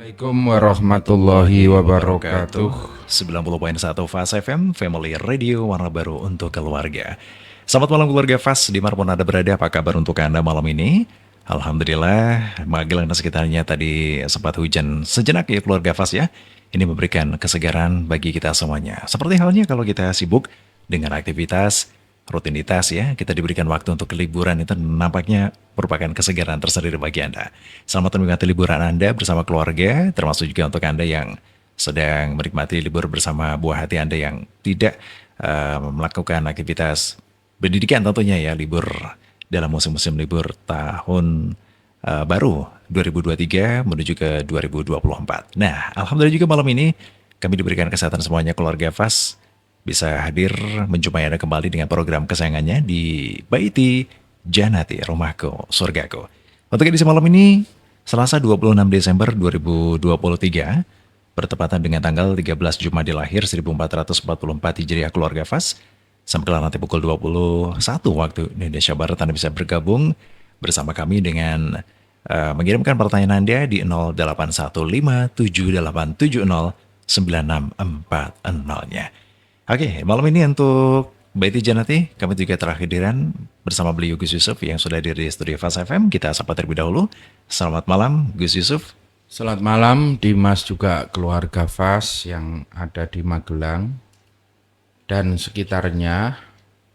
Assalamualaikum warahmatullahi wabarakatuh. 90.1 Fas FM, Family Radio, warna baru untuk keluarga. Selamat malam keluarga Fas, dimanapun Anda berada, apa kabar untuk Anda malam ini? Alhamdulillah, Magelang dan sekitarnya tadi sempat hujan sejenak ya keluarga Fas ya. Ini memberikan kesegaran bagi kita semuanya. Seperti halnya kalau kita sibuk dengan aktivitas, rutinitas ya, kita diberikan waktu untuk liburan itu nampaknya merupakan kesegaran tersendiri bagi Anda. Selamat menikmati liburan Anda bersama keluarga, termasuk juga untuk Anda yang sedang menikmati libur bersama buah hati Anda yang tidak melakukan aktivitas pendidikan tentunya ya, libur dalam musim-musim libur tahun baru 2023 menuju ke 2024. Nah, Alhamdulillah juga malam ini kami diberikan kesehatan semuanya keluarga Fas bisa hadir menjumpai Anda kembali dengan program kesayangannya di Baiti Janati, Rumahku, Surgaku. Untuk edisi malam ini, Selasa 26 Desember 2023, bertepatan dengan tanggal 13 Jumadil Akhir 1444 Hijriah keluarga Fas. Sampai nanti pukul 21 waktu Indonesia Barat Anda bisa bergabung bersama kami dengan mengirimkan pertanyaan Anda di 081578709640-nya. Oke, malam ini untuk Baiti Janati, kami juga telah kehadiran bersama beliau Gus Yusuf yang sudah hadir di studio Fas FM. Kita sapa terlebih dahulu. Selamat malam Gus Yusuf. Selamat malam Dimas, juga keluarga Fas yang ada di Magelang dan sekitarnya.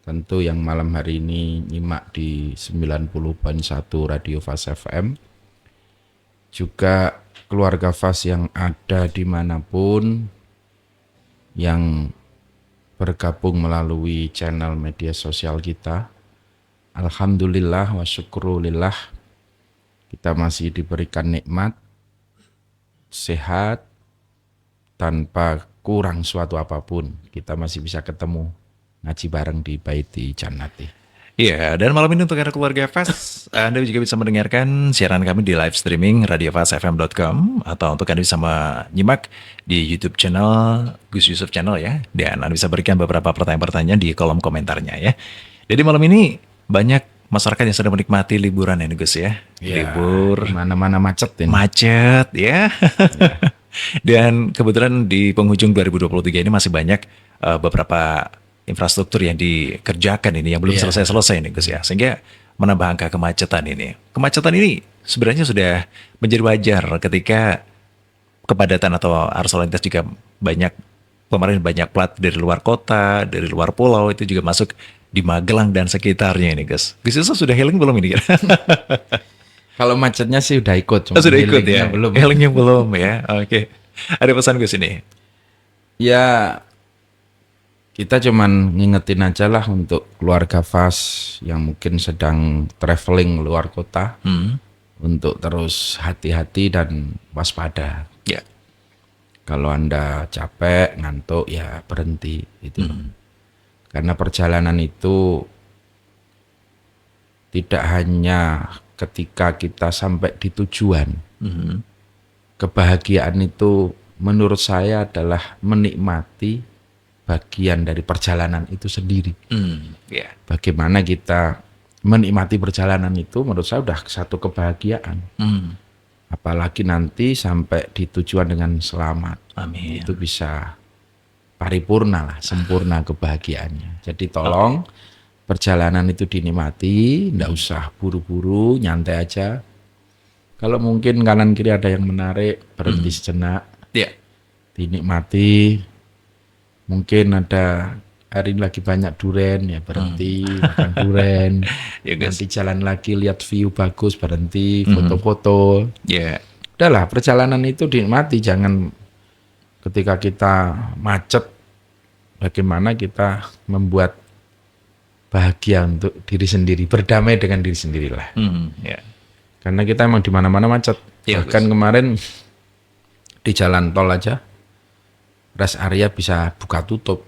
Tentu yang malam hari ini nyimak di 90.1 Radio Fas FM. Juga keluarga Fas yang ada dimanapun yang bergabung melalui channel media sosial kita. Alhamdulillah wa syukurulillah, kita masih diberikan nikmat, sehat, tanpa kurang suatu apapun. Kita masih bisa ketemu, ngaji bareng di Baiti Janati. Iya, dan malam ini untuk Anda keluarga Fas, Anda juga bisa mendengarkan siaran kami di live streaming radiofasfm.com, atau untuk Anda bisa menyimak di YouTube channel Gus Yusuf Channel ya, dan Anda bisa berikan beberapa pertanyaan-pertanyaan di kolom komentarnya ya. Jadi malam ini banyak masyarakat yang sedang menikmati liburan ya Gus ya. Libur, mana-mana macet ini. Macet ya. Dan kebetulan di penghujung 2023 ini masih banyak beberapa infrastruktur yang dikerjakan ini yang belum selesai-selesai nih Gus ya, sehingga menambah angka kemacetan ini. Kemacetan ini sebenarnya sudah menjadi wajar ketika kepadatan atau arus lalu lintas juga banyak, kemarin banyak plat dari luar kota, dari luar pulau itu juga masuk di Magelang dan sekitarnya ini Gus. Gus Yusuf sudah healing belum ini? Kalau macetnya sih udah ikut, cuma sudah ikut ya? belum. Healingnya belum ya, oke. Ada pesan Gus ini? Ya, kita cuman ngingetin aja lah untuk keluarga Fas yang mungkin sedang traveling luar kota, untuk terus hati-hati dan waspada. Ya. Kalau Anda capek, ngantuk, ya berhenti itu. Karena perjalanan itu tidak hanya ketika kita sampai di tujuan. Kebahagiaan itu menurut saya adalah menikmati bagian dari perjalanan itu sendiri. Bagaimana kita menikmati perjalanan itu menurut saya udah satu kebahagiaan. Apalagi nanti sampai di tujuan dengan selamat. Amin. Itu bisa paripurna lah, sempurna kebahagiaannya. Jadi tolong perjalanan itu dinikmati, nggak usah buru-buru, nyantai aja. Kalau mungkin kanan kiri ada yang menarik, berhenti sejenak, dinikmati. Mungkin ada hari ini lagi banyak duren, ya berhenti makan duren. Nanti jalan lagi lihat view bagus, berhenti foto-foto. Udahlah, perjalanan itu dinikmati. Jangan ketika kita macet, bagaimana kita membuat bahagia untuk diri sendiri, berdamai dengan diri sendirilah. Karena kita emang di mana-mana macet. Bahkan kemarin di jalan tol aja, rest area bisa buka tutup.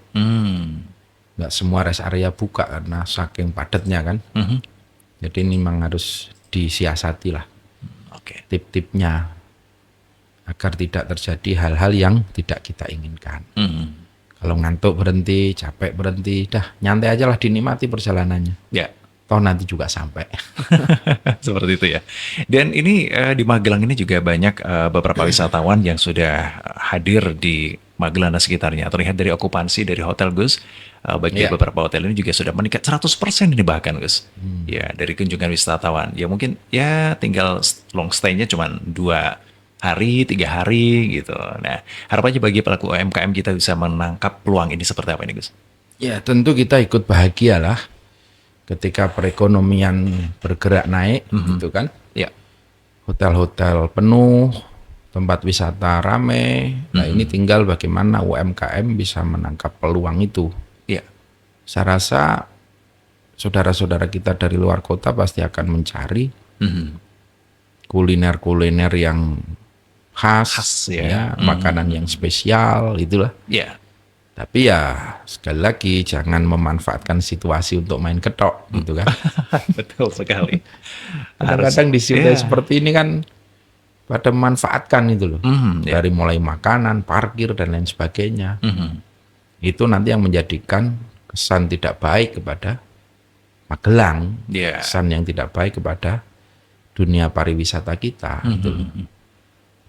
Nggak semua rest area buka karena saking padatnya kan. Jadi ini memang harus disiasati lah. Tip-tipnya agar tidak terjadi hal-hal yang tidak kita inginkan. Kalau ngantuk berhenti, capek berhenti, dah nyantai aja lah, dinikmati perjalanannya. toh nanti juga sampai. Seperti itu ya. Dan ini di Magelang ini juga banyak beberapa wisatawan yang sudah hadir di Magelang dan sekitarnya. Terlihat dari okupansi dari hotel Gus, bagi beberapa hotel ini juga sudah meningkat 100% ini bahkan Gus. Ya, dari kunjungan wisatawan. Ya mungkin ya tinggal long stay-nya cuma 2 hari, 3 hari gitu. Nah, harapannya bagi pelaku UMKM kita bisa menangkap peluang ini seperti apa ini Gus? Ya tentu kita ikut bahagia lah ketika perekonomian bergerak naik, gitu kan. Ya. Hotel-hotel penuh, tempat wisata rame. Nah ini tinggal bagaimana UMKM bisa menangkap peluang itu. Ya. Saya rasa saudara-saudara kita dari luar kota pasti akan mencari kuliner-kuliner yang khas ya, makanan yang spesial, itulah. Ya. Tapi ya sekali lagi jangan memanfaatkan situasi untuk main ketok gitu kan. Betul sekali. Kadang-kadang di sini seperti ini kan pada memanfaatkan itu loh. Dari mulai makanan, parkir dan lain sebagainya. Itu nanti yang menjadikan kesan tidak baik kepada Magelang, kesan yang tidak baik kepada dunia pariwisata kita. Gitu.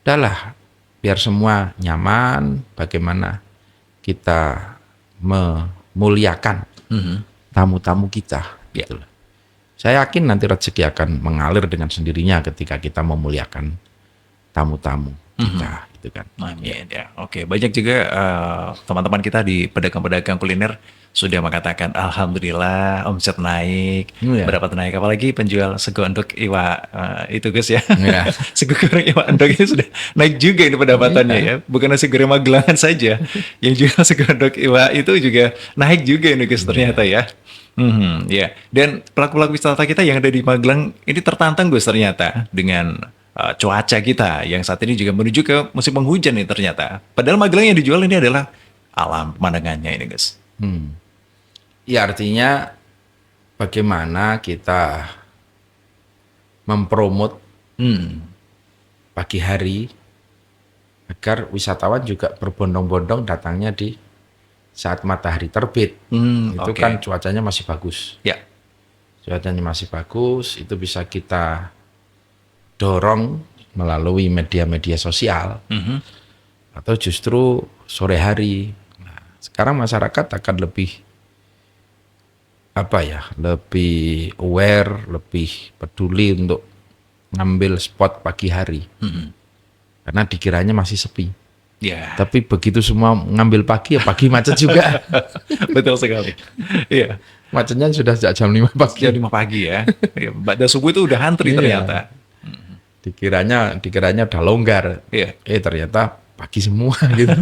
Udahlah, biar semua nyaman, bagaimana kita memuliakan tamu-tamu kita. Gitu. Saya yakin nanti rezeki akan mengalir dengan sendirinya ketika kita memuliakan tamu-tamu kita. Gitu kan. Amin ya. Oke, banyak juga teman-teman kita di pedagang-pedagang kuliner sudah mengatakan alhamdulillah omset naik, berapa naik, apalagi penjual sego endok iwa itu Gus ya. Sego goreng iwa endok itu sudah naik juga ini pendapatannya ya. Bukan nasi goreng Magelangan saja, yang jual sego endok iwa itu juga naik juga ini Gus ternyata ya. Ya. Dan pelaku-pelaku wisata kita yang ada di Magelang ini tertantang Gus ternyata dengan cuaca kita yang saat ini juga menuju ke musim penghujan nih ternyata. Padahal Magelang yang dijual ini adalah alam pemandangannya ini Gus. Ya artinya bagaimana kita mempromot pagi hari agar wisatawan juga berbondong-bondong datangnya di saat matahari terbit. Itu kan cuacanya masih bagus. Ya. Cuacanya masih bagus, itu bisa kita dorong melalui media-media sosial atau justru sore hari. Nah, sekarang masyarakat akan lebih lebih aware, lebih peduli untuk ngambil spot pagi hari karena dikiranya masih sepi. Tapi begitu semua ngambil pagi ya pagi macet juga. Betul sekali. Iya. Macetnya sudah sejak jam 5 pagi. Jam 5 pagi ya. Pada subuh itu udah antri ternyata. Dikiranya udah longgar. Ternyata pagi semua gitu.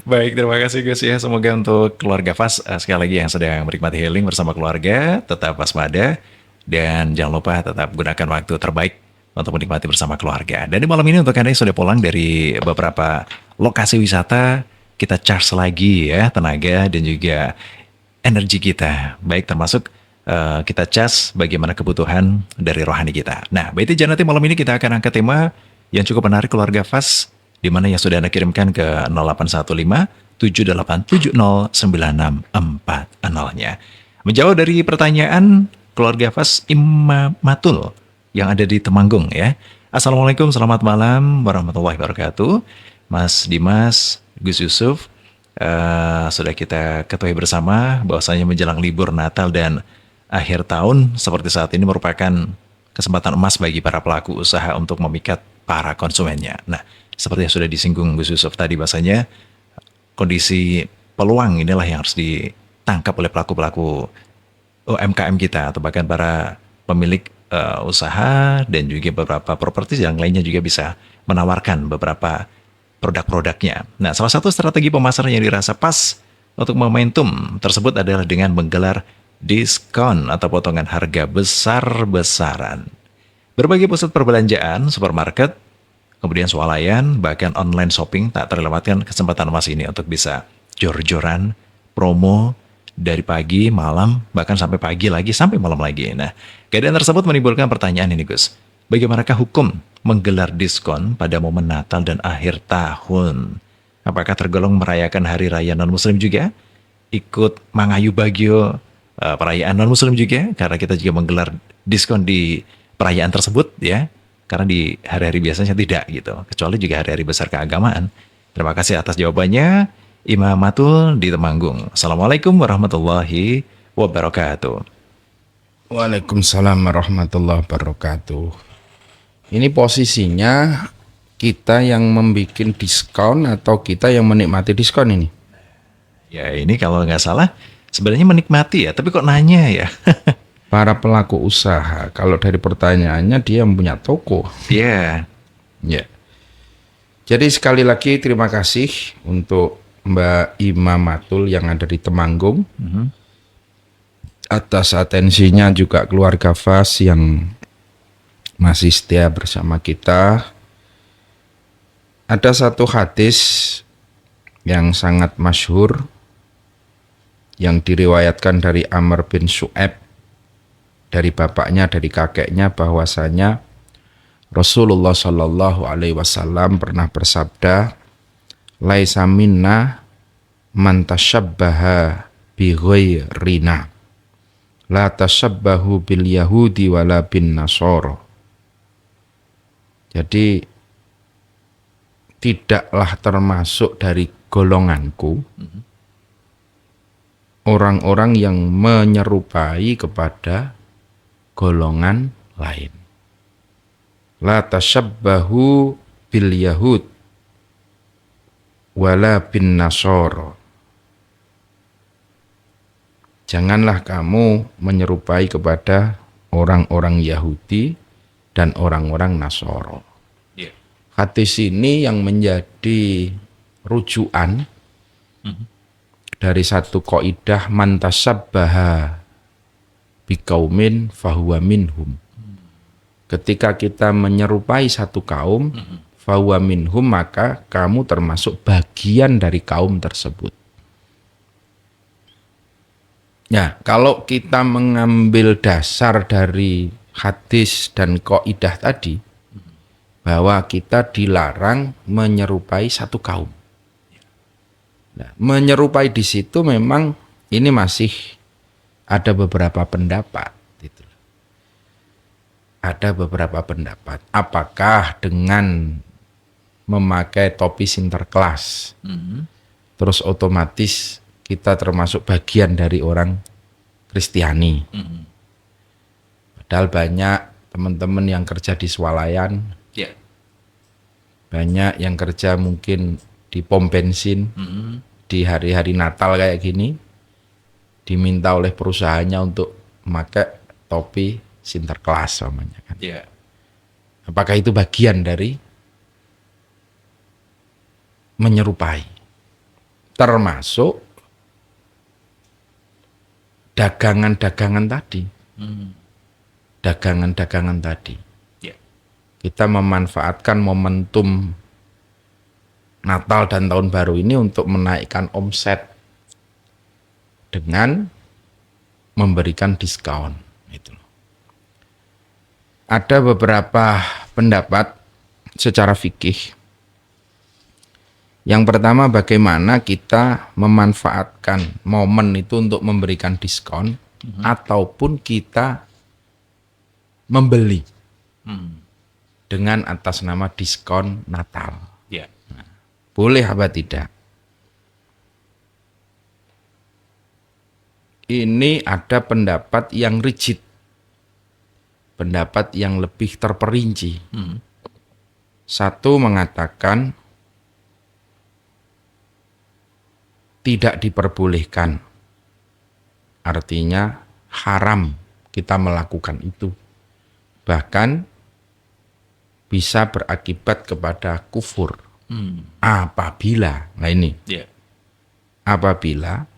Baik, terima kasih Gus ya. Semoga untuk keluarga Fas sekali lagi yang sedang menikmati healing bersama keluarga tetap waspada dan jangan lupa tetap gunakan waktu terbaik untuk menikmati bersama keluarga. Dan di malam ini untuk Anda yang sudah pulang dari beberapa lokasi wisata, kita charge lagi ya tenaga dan juga energi kita. Baik termasuk kita cas bagaimana kebutuhan dari rohani kita. Nah, BT Janati malam ini kita akan angkat tema yang cukup menarik keluarga Fas, di mana yang sudah Anda kirimkan ke 0815-7870-964-nya. Menjawab dari pertanyaan keluarga Fas Imamatul yang ada di Temanggung ya. Assalamualaikum, selamat malam warahmatullahi wabarakatuh. Mas Dimas, Gus Yusuf, sudah kita ketahui bersama bahwasanya menjelang libur Natal dan akhir tahun seperti saat ini merupakan kesempatan emas bagi para pelaku usaha untuk memikat para konsumennya. Nah, seperti yang sudah disinggung Gus Yusuf tadi bahasanya kondisi peluang inilah yang harus ditangkap oleh pelaku-pelaku UMKM kita atau bahkan para pemilik usaha dan juga beberapa properti yang lainnya juga bisa menawarkan beberapa produk-produknya. Nah, salah satu strategi pemasaran yang dirasa pas untuk momentum tersebut adalah dengan menggelar diskon atau potongan harga besar-besaran. Berbagai pusat perbelanjaan, supermarket, kemudian swalayan, bahkan online shopping tak terlewatkan kesempatan emas ini untuk bisa jor-joran, promo dari pagi, malam, bahkan sampai pagi lagi, sampai malam lagi. Nah, keadaan tersebut menimbulkan pertanyaan ini Gus. Bagaimanakah hukum menggelar diskon pada momen Natal dan akhir tahun? Apakah tergolong merayakan hari raya non-muslim juga? Ikut mangayu bagio perayaan non-muslim juga, karena kita juga menggelar diskon di perayaan tersebut ya. Karena di hari-hari biasanya tidak gitu, kecuali juga hari-hari besar keagamaan. Terima kasih atas jawabannya, Imam Matul di Temanggung. Assalamualaikum warahmatullahi wabarakatuh. Waalaikumsalam warahmatullahi wabarakatuh. Ini posisinya kita yang membuat diskon atau kita yang menikmati diskon ini? Ya ini kalau nggak salah sebenarnya menikmati ya, tapi kok nanya ya? Para pelaku usaha, kalau dari pertanyaannya dia yang punya toko. Iya. Ya. Jadi sekali lagi terima kasih untuk Mbak Imam Matul yang ada di Temanggung. Atas atensinya, juga keluarga Fas yang masih setia bersama kita. Ada satu hadis yang sangat masyhur yang diriwayatkan dari Amr bin Shu'aib, dari bapaknya, dari kakeknya, bahwasanya Rasulullah Shallallahu Alaihi Wasallam pernah bersabda, "Laisa minna man tashabbaha bi ghairina, la tashabbahu bil yahudi wala bin nasara." Jadi tidaklah termasuk dari golonganku orang-orang yang menyerupai kepada golongan lain. La tashabbahu bil yahud wala bin nasara. Janganlah kamu menyerupai kepada orang-orang Yahudi dan orang-orang Nasara. Hadis ini yang menjadi rujukan dari satu kaidah, man tasabbaha biqaumin fahuwa minhum. Ketika kita menyerupai satu kaum, fahuwa minhum, maka kamu termasuk bagian dari kaum tersebut. Ya, kalau kita mengambil dasar dari hadis dan kaidah tadi, bahwa kita dilarang menyerupai satu kaum. Nah, menyerupai di situ memang ini masih ada beberapa pendapat. Gitu. Ada beberapa pendapat. Apakah dengan memakai topi Sinterklas, terus otomatis kita termasuk bagian dari orang Kristiani. Padahal banyak teman-teman yang kerja di swalayan, banyak yang kerja mungkin di pom bensin, di hari-hari Natal kayak gini, diminta oleh perusahaannya untuk memakai topi Sinterklas namanya kan. Apakah itu bagian dari menyerupai? Termasuk dagangan-dagangan tadi. Dagangan-dagangan tadi. Kita memanfaatkan momentum Natal dan Tahun Baru ini untuk menaikkan omset dengan memberikan diskon. Itu. Ada beberapa pendapat secara fikih. Yang pertama, bagaimana kita memanfaatkan momen itu untuk memberikan diskon ataupun kita membeli dengan atas nama diskon Natal. Nah, boleh apa tidak? Ini ada pendapat yang rigid, pendapat yang lebih terperinci. Satu mengatakan tidak diperbolehkan, artinya haram kita melakukan itu, bahkan bisa berakibat kepada kufur. Apabila, nah ini, apabila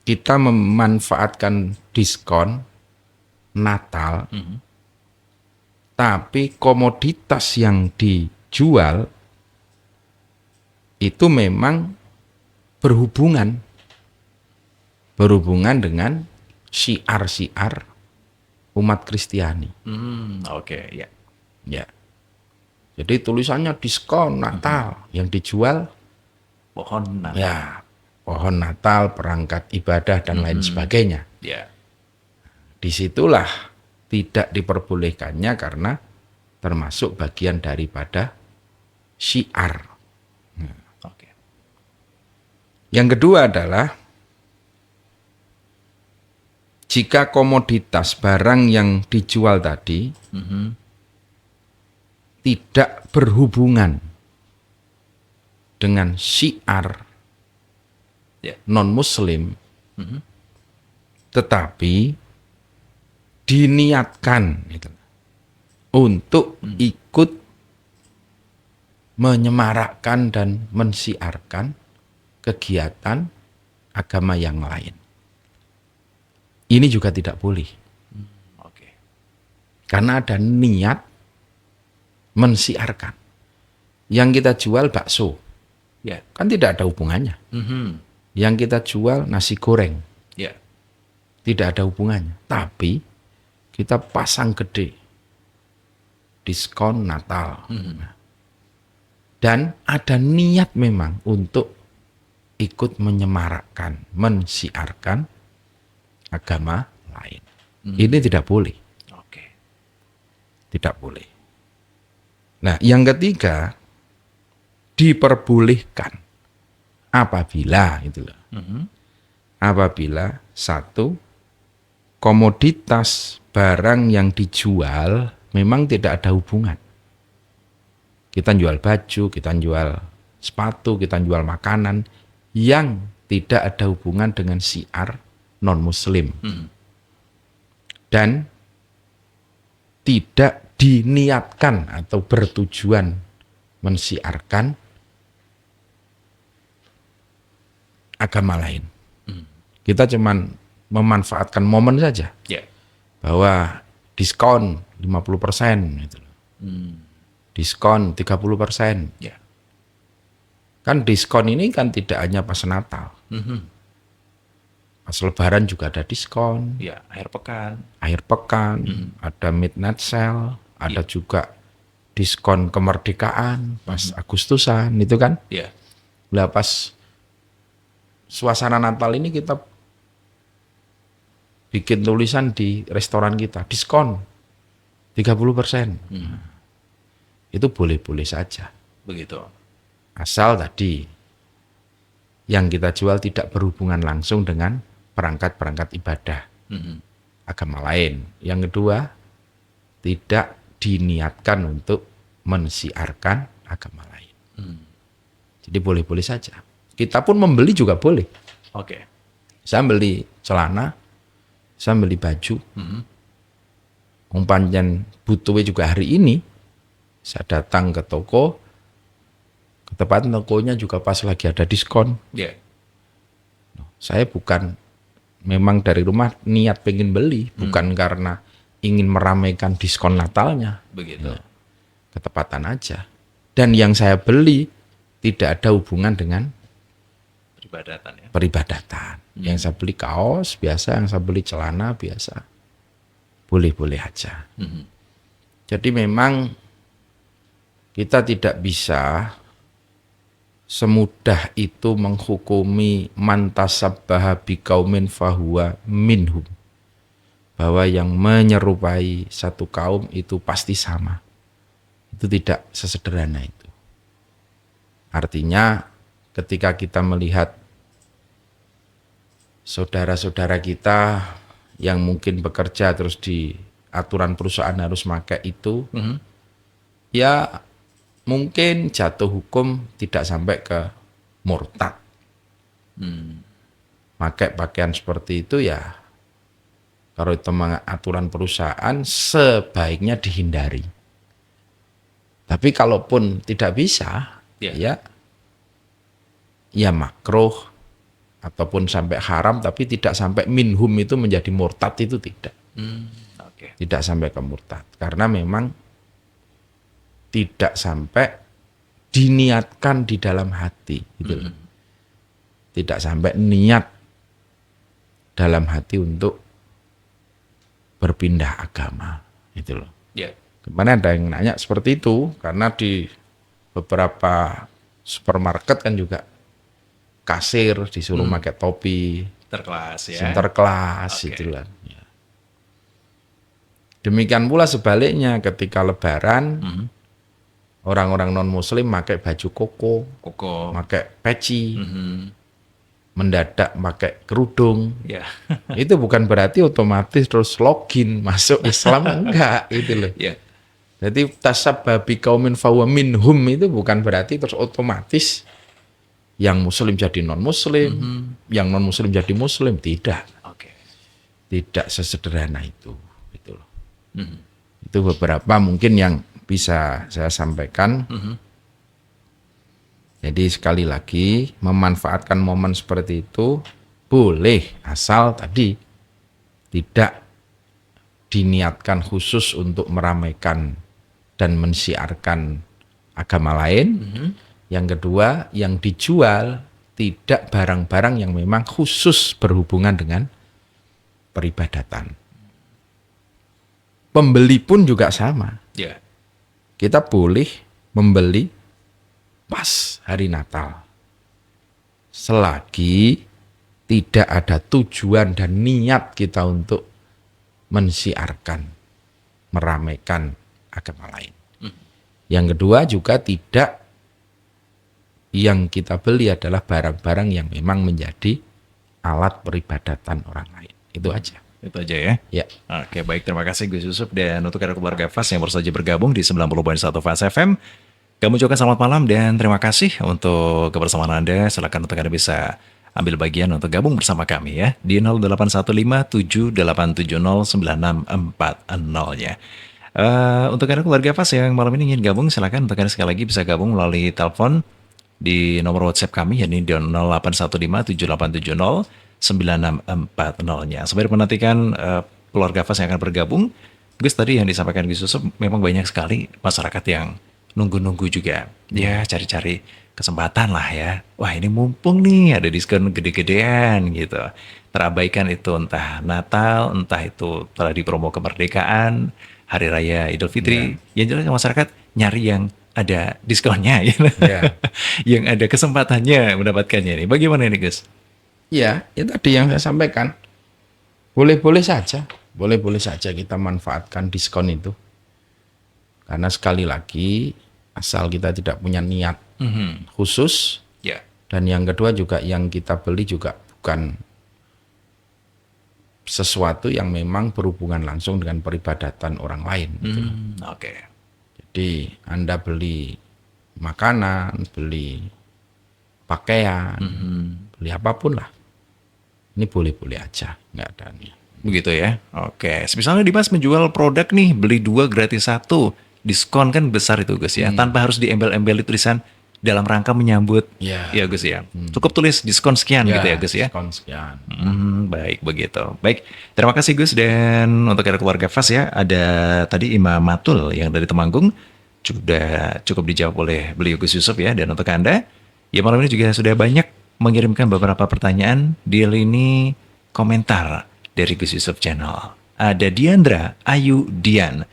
kita memanfaatkan diskon Natal, tapi komoditas yang dijual itu memang berhubungan dengan syiar-syiar umat Kristiani. Ya. Jadi tulisannya diskon Natal, yang dijual pohon Natal. Ya, pohon Natal, perangkat ibadah dan lain sebagainya. disitulah tidak diperbolehkannya karena termasuk bagian daripada syiar. Oke. Yang kedua adalah jika komoditas barang yang dijual tadi tidak berhubungan dengan syiar non-muslim, tetapi diniatkan untuk ikut menyemarakkan dan mensiarkan kegiatan agama yang lain. Ini juga tidak boleh. Oke. Karena ada niat mensiarkan. Yang kita jual bakso, kan tidak ada hubungannya. Yang kita jual nasi goreng, tidak ada hubungannya. Tapi kita pasang gede, diskon Natal. Dan ada niat memang untuk ikut menyemarakkan, mensiarkan agama lain. Ini tidak boleh. Oke. Tidak boleh. Nah, yang ketiga, diperbolehkan apabila apabila satu, komoditas barang yang dijual memang tidak ada hubungan. Kita jual baju, kita jual sepatu, kita jual makanan yang tidak ada hubungan dengan syiar non-muslim. Dan tidak diniatkan atau bertujuan mensiarkan agama lain. Kita cuman memanfaatkan momen saja. Bahwa diskon 50% gitu. Diskon 30%. Kan diskon ini kan tidak hanya pas Natal. Pas Lebaran juga ada diskon. Akhir pekan. Ada midnight sale, ada juga diskon kemerdekaan pas Agustusan itu kan. Lah pas suasana Natal ini kita bikin tulisan di restoran kita, diskon 30%. Itu boleh-boleh saja. Begitu. Asal tadi yang kita jual tidak berhubungan langsung dengan perangkat-perangkat ibadah agama lain. Yang kedua, tidak diniatkan untuk mensiarkan agama lain. Jadi boleh-boleh saja. Kita pun membeli juga boleh. Oke. Saya beli celana, saya beli baju. Pancen butuhnya juga hari ini. Saya datang ke toko, ke tempat tokonya juga pas lagi ada diskon. Saya bukan memang dari rumah niat pengen beli, bukan karena ingin meramaikan diskon Natalnya. Begitu. Ketepatan aja. Dan yang saya beli tidak ada hubungan dengan peribadatan. Yang saya beli kaos biasa, yang saya beli celana biasa. Boleh-boleh aja. Jadi memang kita tidak bisa semudah itu menghukumi man tasabbaha biqaumin fahuwa minhum. Bahwa yang menyerupai satu kaum itu pasti sama. Itu tidak sesederhana itu. Artinya ketika kita melihat saudara-saudara kita yang mungkin bekerja terus di aturan perusahaan harus pakai itu, ya mungkin jatuh hukum tidak sampai ke murtad. Pakai pakaian seperti itu ya, kalau itu aturan perusahaan sebaiknya dihindari. Tapi kalaupun tidak bisa, ya makruh ataupun sampai haram, tapi tidak sampai minhum itu menjadi murtad itu tidak. Tidak sampai ke murtad karena memang tidak sampai diniatkan di dalam hati gitu loh. Tidak sampai niat dalam hati untuk berpindah agama gitu loh. Kemarin ada yang nanya seperti itu karena di beberapa supermarket kan juga kasir disuruh pakai topi Sinterklas ya. Sinterklas gitu lah. Demikian pula sebaliknya ketika Lebaran, orang-orang non-Muslim pakai baju koko, pakai peci, mendadak pakai kerudung. Yeah. Itu bukan berarti otomatis terus login masuk Islam, enggak itu loh. Yeah. Jadi tasabba biqaumin fahuwa minhum itu bukan berarti terus otomatis yang Muslim jadi non-Muslim, yang non-Muslim jadi Muslim, tidak. Tidak sesederhana itu. Gitu loh. Itu beberapa mungkin yang bisa saya sampaikan. Jadi sekali lagi memanfaatkan momen seperti itu boleh, asal tadi tidak diniatkan khusus untuk meramaikan dan mensiarkan agama lain. Yang kedua, yang dijual tidak barang-barang yang memang khusus berhubungan dengan peribadatan. Pembeli pun juga sama. Yeah. Kita boleh membeli pas hari Natal. Selagi tidak ada tujuan dan niat kita untuk mensiarkan, meramaikan agama lain. Yang kedua juga tidak yang kita beli adalah barang-barang yang memang menjadi alat peribadatan orang lain. Itu aja. Itu aja ya? Ya. Oke, baik. Terima kasih Gus Yusuf. Dan untuk keluarga FAS yang baru saja bergabung di 90.1 FAS FM, kami ucapkan selamat malam dan terima kasih untuk kebersamaan Anda. Silakan untuk Anda bisa ambil bagian untuk gabung bersama kami ya di 081578709640-nya. Untuk Anda keluarga FAS yang malam ini ingin gabung, silakan untuk Anda sekali lagi bisa gabung melalui telepon di nomor WhatsApp kami, yakni di 081578709640-nya. Sambil menantikan keluarga FAS yang akan bergabung, Gus, tadi yang disampaikan Gus Yusuf, memang banyak sekali masyarakat yang nunggu-nunggu juga. Ya, cari-cari kesempatan lah ya. Wah, ini mumpung nih, ada diskon gede-gedean gitu. Terabaikan itu entah Natal, entah itu telah di promo kemerdekaan, Hari Raya Idul Fitri. Yang jelas masyarakat nyari yang ada diskonnya, gitu. Yang ada kesempatannya mendapatkannya. Nih, bagaimana ini, Gus? Ya, itu tadi yang saya sampaikan. Boleh-boleh saja kita manfaatkan diskon itu. Karena sekali lagi, asal kita tidak punya niat khusus. Dan yang kedua juga yang kita beli juga bukan sesuatu yang memang berhubungan langsung dengan peribadatan orang lain. Gitu. Jadi Anda beli makanan, beli pakaian, beli apapun lah. Ini boleh-boleh aja, nggak ada nih. Begitu ya. Oke. Misalnya Dimas menjual produk nih, beli 2 gratis 1. Diskon kan besar itu Gus ya. Tanpa harus diembel-embel tulisan dalam rangka menyambut. Ya Gus ya. Cukup tulis diskon sekian gitu ya Gus ya. Diskon sekian. Baik begitu. Baik. Terima kasih Gus. Dan untuk keluarga FAS ya, ada tadi Imam Matul yang dari Temanggung. Sudah cukup dijawab oleh beliau Gus Yusuf ya. Dan untuk Anda, ya malam ini juga sudah banyak mengirimkan beberapa pertanyaan di lini komentar dari Gus Yusuf Channel. Ada Diandra Ayu Dian.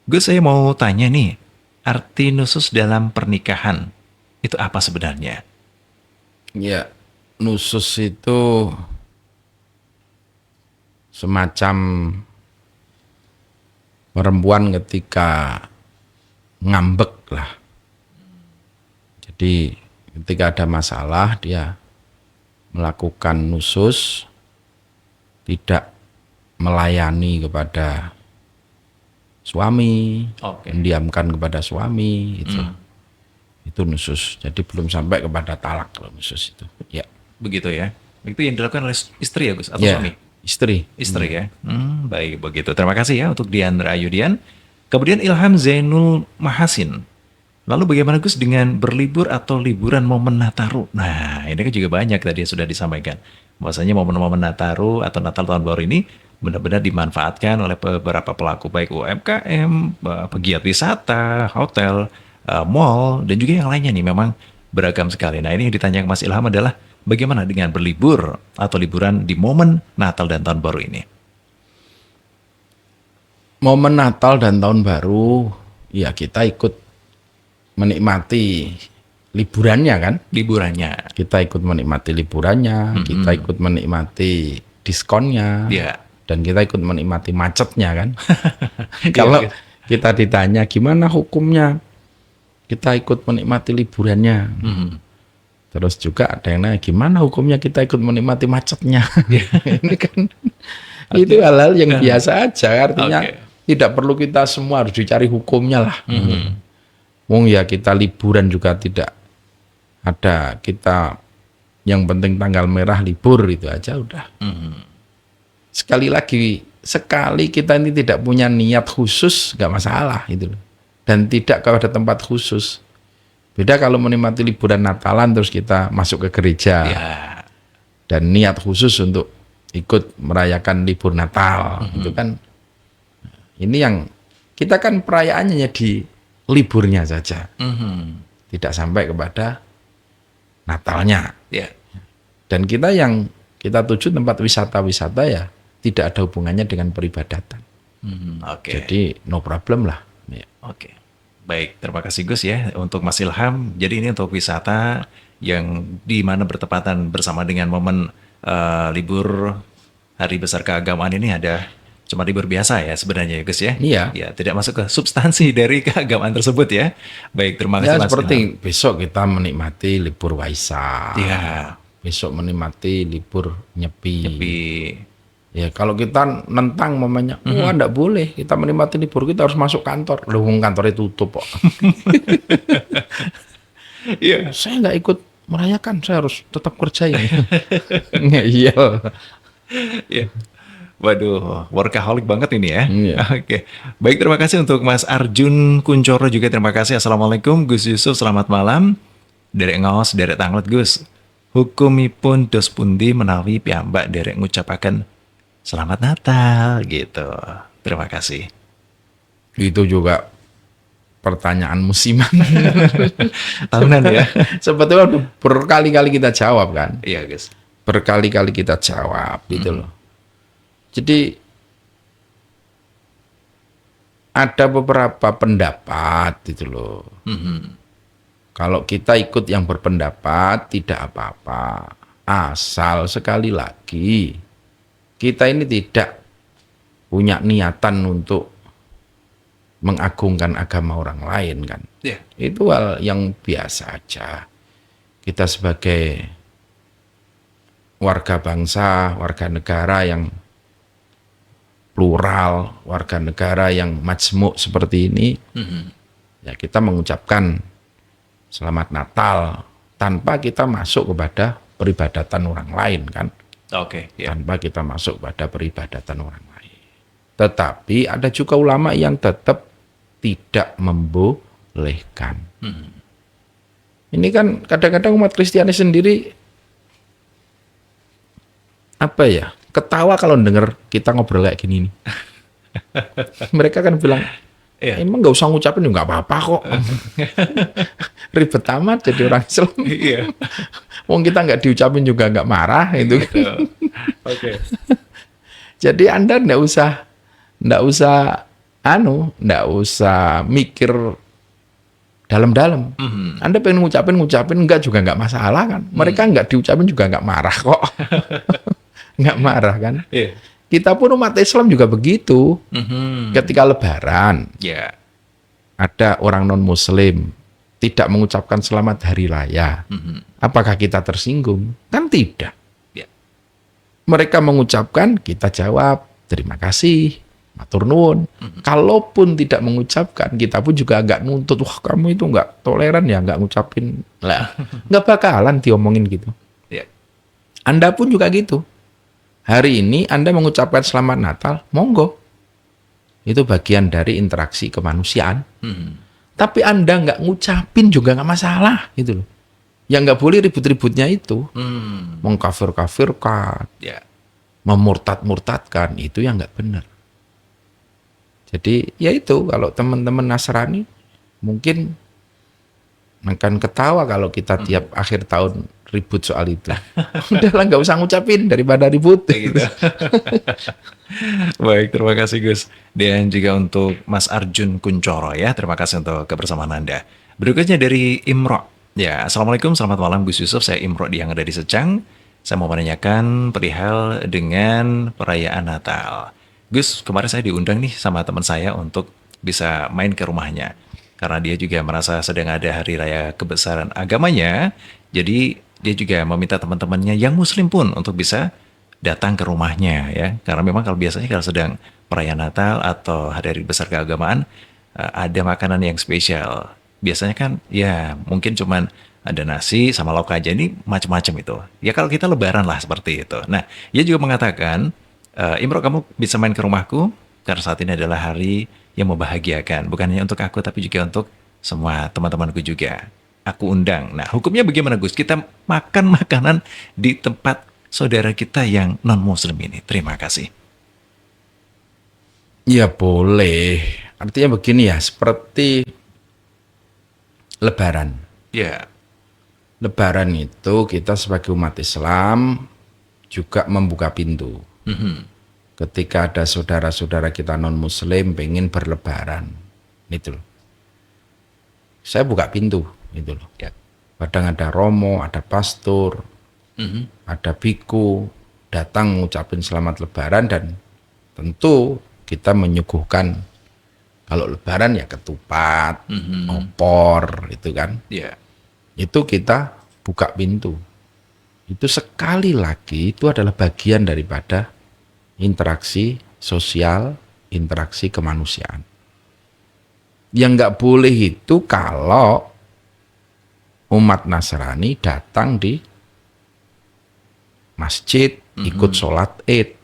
Gus, saya mau tanya nih, arti nusus dalam pernikahan itu apa sebenarnya? Ya, nusus itu semacam perempuan ketika ngambek lah. Jadi ketika ada masalah dia melakukan nusus, tidak melayani kepada suami, mendiamkan kepada suami, itu nusus. Jadi belum sampai kepada talak kalau nusus itu. Ya, begitu ya. Itu yang dilakukan oleh istri ya Gus atau suami? Istri ya. Baik begitu. Terima kasih ya untuk Diandra Ayudian. Kemudian Ilham Zainul Mahasin. Lalu bagaimana Gus dengan berlibur atau liburan momen Nataru? Nah, ini kan juga banyak tadi yang sudah disampaikan. Bahwasanya momen-momen Nataru atau Natal tahun baru ini benar-benar dimanfaatkan oleh beberapa pelaku baik UMKM, pegiat wisata, hotel, mall, dan juga yang lainnya nih memang beragam sekali. Nah, ini yang ditanya ke Mas Ilham adalah bagaimana dengan berlibur atau liburan di momen Natal dan tahun baru ini? Momen Natal dan tahun baru, ya kita ikut menikmati liburannya kan? Kita ikut menikmati liburannya, kita ikut menikmati diskonnya. dan kita ikut menikmati macetnya kan. Kalau kita ditanya gimana hukumnya, kita ikut menikmati liburannya. Terus juga ada yang nanya gimana hukumnya kita ikut menikmati macetnya. Ini kan itu hal-hal yang biasa aja, artinya tidak perlu kita semua harus dicari hukumnya lah. Wong ya kita liburan juga tidak ada, kita yang penting tanggal merah libur itu aja udah. Sekali lagi, sekali kita ini tidak punya niat khusus nggak masalah itu loh. Dan tidak kepada tempat khusus. Beda kalau menikmati liburan Natalan terus kita masuk ke gereja dan niat khusus untuk ikut merayakan libur Natal, itu kan ini yang kita kan perayaannya di liburnya saja, tidak sampai kepada Natalnya. Dan kita yang kita tuju tempat wisata-wisata ya tidak ada hubungannya dengan peribadatan. Jadi no problem lah. Baik, terima kasih Gus ya untuk Mas Ilham. Jadi ini untuk wisata yang di mana bertepatan bersama dengan momen libur Hari Besar Keagamaan ini ada cuma libur biasa ya sebenarnya Gus ya. Ya, tidak masuk ke substansi dari keagamaan tersebut ya. Baik, terima kasih Mas seperti Ilham. Besok kita menikmati libur Waisak. Besok menikmati libur Nyepi. Ya, kalau kita nentang momennya, wah enggak boleh, kita menikmati libur, kita harus masuk kantor. Loh, kantornya tutup kok. Saya enggak ikut merayakan, saya harus tetap kerja ini. Waduh, workaholic banget ini ya. Baik, terima kasih untuk Mas Arjun Kuncoro juga, terima kasih. Assalamualaikum Gus Yusuf, selamat malam. Derek ngaos, derek tanglet Gus. Hukumipun dos pundi menawi piyambak derek ngucapaken Selamat Natal gitu. Terima kasih. Itu juga pertanyaan musiman. Tahunan ya. Sebetulnya udah berkali-kali kita jawab kan. Iya guys. Berkali-kali kita jawab gitu loh. Jadi ada beberapa pendapat gitu loh. Kalau kita ikut yang berpendapat tidak apa-apa. Asal sekali lagi kita ini tidak punya niatan untuk mengagungkan agama orang lain kan. Itu hal yang biasa aja. Kita sebagai warga bangsa, warga negara yang plural, warga negara yang majmuk seperti ini, ya kita mengucapkan Selamat Natal tanpa kita masuk kepada peribadatan orang lain kan. Tanpa kita masuk pada peribadatan orang lain. Tetapi ada juga ulama yang tetap tidak membolehkan. Ini kan kadang-kadang umat Kristiani sendiri ketawa kalau dengar kita ngobrol kayak gini nih. Mereka kan bilang, emang nggak usah ngucapin juga nggak apa-apa kok. Ribet amat jadi orang Islam. Wong kita nggak diucapin juga nggak marah itu. Jadi Anda nggak usah mikir dalam-dalam. Anda pengen ngucapin enggak juga nggak masalah kan. Mereka nggak diucapin juga nggak marah kok. Nggak marah kan. Kita pun umat Islam juga begitu. Ketika Lebaran, ada orang non-Muslim tidak mengucapkan selamat hari raya. Apakah kita tersinggung? Kan tidak. Mereka mengucapkan, kita jawab, terima kasih, matur nuwun. Kalaupun tidak mengucapkan, kita pun juga nggak nuntut, wah kamu itu nggak toleran ya, nggak ngucapin. Lah, nggak bakalan diomongin gitu. Anda pun juga gitu. Hari ini Anda mengucapkan selamat Natal, monggo. Itu bagian dari interaksi kemanusiaan. Tapi Anda nggak ngucapin juga nggak masalah, gitu loh. Yang nggak boleh ribut-ributnya itu, mengkafir-kafirkan, memurtad-murtadkan, itu yang nggak benar. Jadi ya itu, kalau teman-teman Nasrani mungkin akan ketawa kalau kita tiap akhir tahun ribut soal itu. Udahlah nggak usah ngucapin daripada ribut. Gitu. Baik, terima kasih Gus. Dan juga untuk Mas Arjun Kuncoro ya, terima kasih untuk kebersamaan Anda. Berikutnya dari Imro. Ya, Assalamualaikum, selamat malam Gus Yusuf. Saya Imro yang ada di Secang. saya mau menanyakan perihal dengan perayaan Natal. Gus, kemarin saya diundang nih sama teman saya untuk bisa main ke rumahnya. Karena dia juga merasa sedang ada hari raya kebesaran agamanya, jadi dia juga meminta teman-temannya yang muslim pun untuk bisa datang ke rumahnya ya. Karena memang kalau biasanya kalau sedang perayaan Natal atau hari-hari besar keagamaan, ada makanan yang spesial. Biasanya kan ya mungkin cuman ada nasi sama lauk aja, ini macam-macam itu. Ya kalau kita lebaran lah seperti itu. Nah, dia juga mengatakan, Imro kamu bisa main ke rumahku karena saat ini adalah hari yang membahagiakan. Bukan hanya untuk aku tapi juga untuk semua teman-temanku juga. Aku undang. Nah, hukumnya bagaimana Gus? Kita makan makanan di tempat saudara kita yang non-muslim ini. Terima kasih. Ya boleh. Artinya begini ya, seperti Lebaran. Ya. Lebaran itu kita sebagai umat Islam juga membuka pintu. Ketika ada saudara-saudara kita non-muslim pengen berlebaran, itu loh. Saya buka pintu, itu loh. Ya. Kadang ada romo, ada pastor, ada biku, datang ngucapin selamat lebaran dan tentu kita menyuguhkan kalau lebaran ya ketupat, opor, itu kan. Ya. Itu kita buka pintu. Itu sekali lagi itu adalah bagian daripada interaksi sosial, interaksi kemanusiaan. Yang nggak boleh itu kalau umat Nasrani datang di masjid, ikut sholat Id.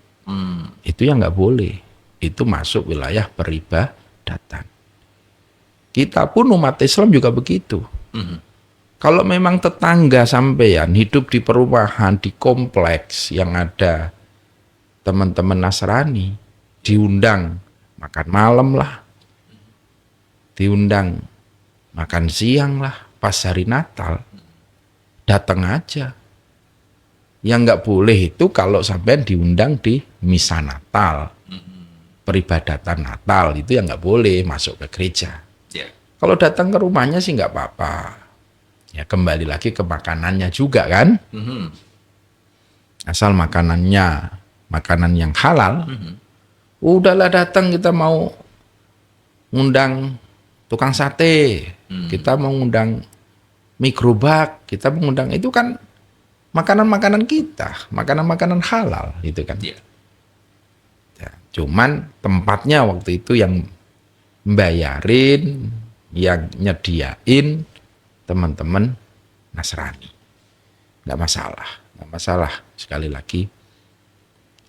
Itu yang nggak boleh. Itu masuk wilayah peribadatan. Kita pun umat Islam juga begitu. Kalau memang tetangga sampean hidup di perumahan, di kompleks yang ada teman-teman Nasrani, diundang makan malam lah, diundang makan siang lah, pas hari Natal, datang aja. Yang nggak boleh itu kalau sampean diundang di misa Natal, peribadatan Natal, itu yang nggak boleh masuk ke gereja. Kalau datang ke rumahnya sih nggak apa-apa. Ya kembali lagi ke makanannya juga kan. Asal makanannya makanan yang halal. Udahlah datang kita mau ngundang tukang sate. Kita mau ngundang mie gerobak. Kita mau ngundang itu kan makanan-makanan kita. Makanan-makanan halal itu kan. Ya, cuman tempatnya waktu itu yang membayarin, yang nyediain teman-teman Nasrani. Nggak masalah. Sekali lagi,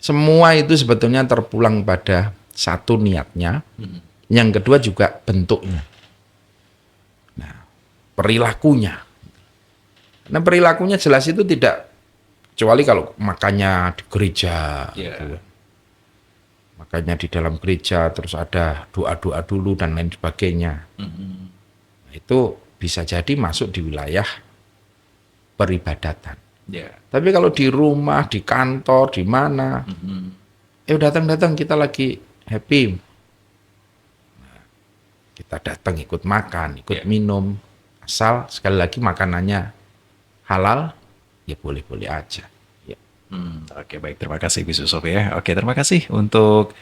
semua itu sebetulnya terpulang pada satu niatnya, yang kedua juga bentuknya. Nah, perilakunya. Nah, perilakunya jelas itu tidak, kecuali kalau makannya di gereja. Gitu. Makanya di dalam gereja terus ada doa-doa dulu dan lain sebagainya. Nah, itu bisa jadi masuk di wilayah peribadatan. Tapi kalau di rumah, di kantor, di mana, datang-datang kita lagi happy. Nah, kita datang ikut makan, ikut minum. Asal sekali lagi makanannya halal, ya boleh-boleh aja. Oke, baik, terima kasih Gus Yusuf ya. Oke, terima kasih untuk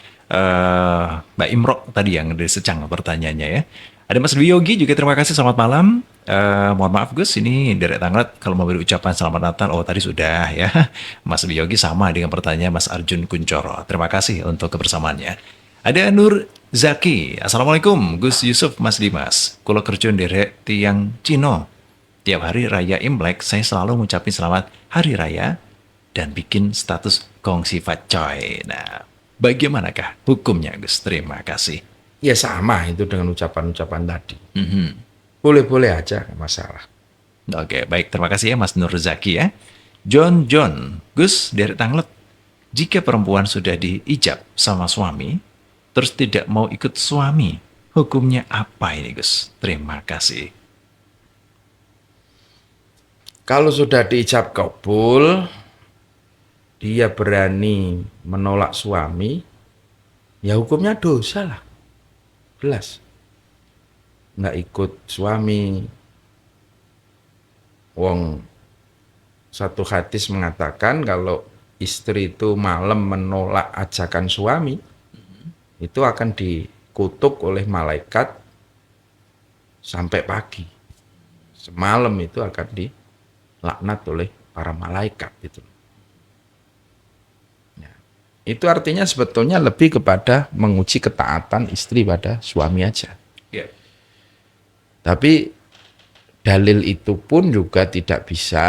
Mbak Imro tadi yang dari Secang pertanyaannya ya. Ada Mas Dwi Yogi juga, terima kasih, selamat malam. Mohon maaf Gus, ini dari Tangerang kalau mau beri ucapan selamat Natal, tadi sudah ya. Mas Dwi Yogi sama dengan pertanyaan Mas Arjun Kuncoro. Terima kasih untuk kebersamaannya. Ada Nur Zaki, Assalamualaikum Gus Yusuf, Mas Dimas. Kulo kerja derek tiang Cino. Tiap hari raya Imlek saya selalu ngucapin selamat hari raya dan bikin status kongsi coy. Nah, bagaimanakah hukumnya Gus? Terima kasih. Ya sama itu dengan ucapan-ucapan tadi. Boleh-boleh aja, nggak masalah. Oke, baik. Terima kasih ya Mas Nur Zaki ya. John, Gus dari Tanglet. Jika perempuan sudah diijab sama suami, terus tidak mau ikut suami, hukumnya apa ini Gus? Terima kasih. Kalau sudah diijab kabul, dia berani menolak suami, ya hukumnya dosa lah. Jelas. Nggak ikut suami, wong satu hadis mengatakan kalau istri itu malam menolak ajakan suami, itu akan dikutuk oleh malaikat sampai pagi. Semalam itu akan dilaknat oleh para malaikat itu. Ya. Itu artinya sebetulnya lebih kepada menguji ketaatan istri pada suami aja. Yeah. Tapi dalil itu pun juga tidak bisa